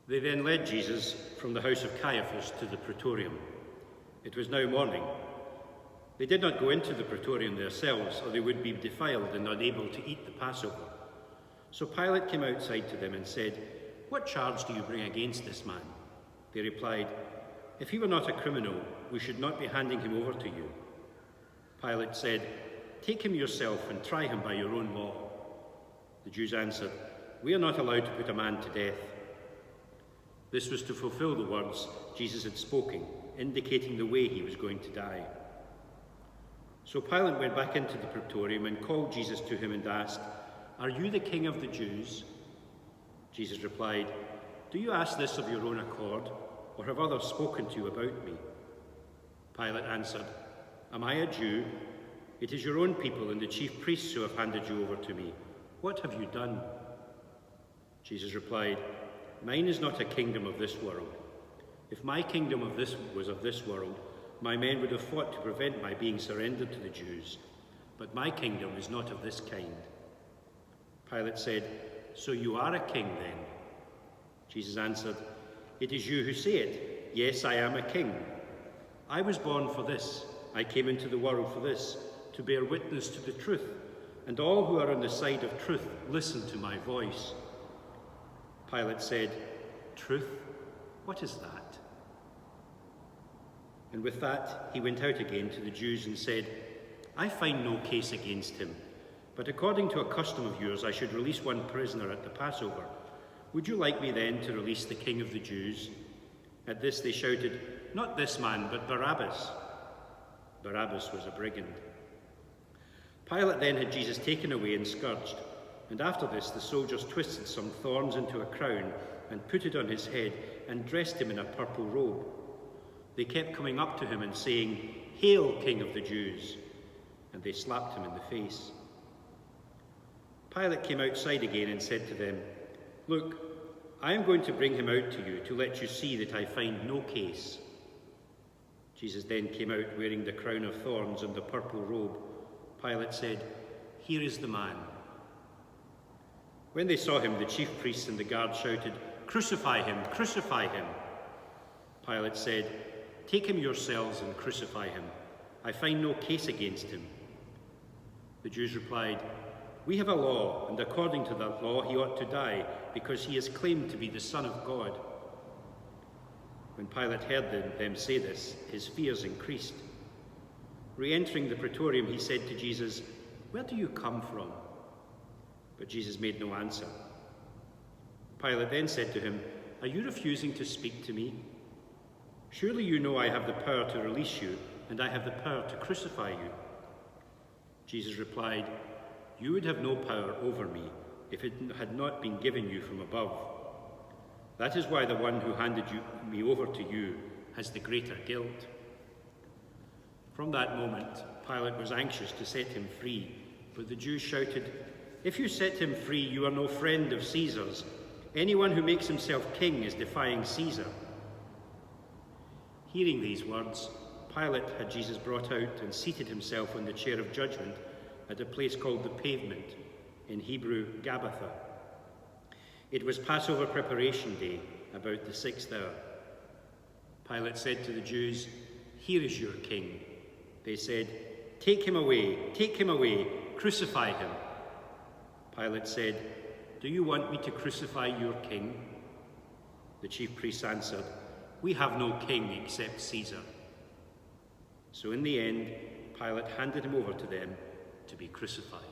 They then led Jesus from the house of Caiaphas to the praetorium. It was now morning. They did not go into the praetorium themselves, or they would be defiled and unable to eat the Passover. So Pilate came outside to them and said, "What charge do you bring against this man?" They replied, "If he were not a criminal, we should not be handing him over to you." Pilate said, "Take him yourself and try him by your own law." The Jews answered, "We are not allowed to put a man to death." This was to fulfill the words Jesus had spoken, indicating the way he was going to die. So Pilate went back into the praetorium and called Jesus to him and asked, "Are you the king of the Jews?" Jesus replied, "Do you ask this of your own accord, or have others spoken to you about me?" Pilate answered, "Am I a Jew? It is your own people and the chief priests who have handed you over to me. What have you done?" Jesus replied, "Mine is not a kingdom of this world. If my kingdom was of this world, my men would have fought to prevent my being surrendered to the Jews. But my kingdom is not of this kind." Pilate said, "So you are a king then?" Jesus answered, "It is you who say it. Yes, I am a king. I was born for this. I came into the world for this, to bear witness to the truth. And all who are on the side of truth listen to my voice." Pilate said, "Truth? What is that?" And with that, he went out again to the Jews and said, "I find no case against him, but according to a custom of yours, I should release one prisoner at the Passover. Would you like me then to release the king of the Jews?" At this they shouted, "Not this man, but Barabbas." Barabbas was a brigand. Pilate then had Jesus taken away and scourged, and after this the soldiers twisted some thorns into a crown and put it on his head and dressed him in a purple robe. They kept coming up to him and saying, "Hail, King of the Jews!" And they slapped him in the face. Pilate came outside again and said to them, "Look, I am going to bring him out to you to let you see that I find no case." Jesus then came out wearing the crown of thorns and the purple robe. Pilate said, "Here is the man." When they saw him, the chief priests and the guards shouted, "Crucify him! Crucify him!" Pilate said, "Take him yourselves and crucify him. I find no case against him." The Jews replied, "We have a law, and according to that law he ought to die, because he is claimed to be the Son of God." When Pilate heard them say this, his fears increased. Re-entering the praetorium, he said to Jesus, "Where do you come from?" But Jesus made no answer. Pilate then said to him, "Are you refusing to speak to me? Surely you know I have the power to release you, and I have the power to crucify you." Jesus replied, "You would have no power over me if it had not been given you from above. That is why the one who handed me over to you has the greater guilt." From that moment, Pilate was anxious to set him free, but the Jews shouted, "If you set him free, you are no friend of Caesar's. Anyone who makes himself king is defying Caesar." Hearing these words, Pilate had Jesus brought out and seated himself on the chair of judgment at a place called the Pavement, in Hebrew, Gabbatha. It was Passover preparation day, about the 6th hour. Pilate said to the Jews, "Here is your king." They said, take him away, crucify him." Pilate said, "Do you want me to crucify your king?" The chief priests answered, "We have no king except Caesar." So in the end, Pilate handed him over to them to be crucified.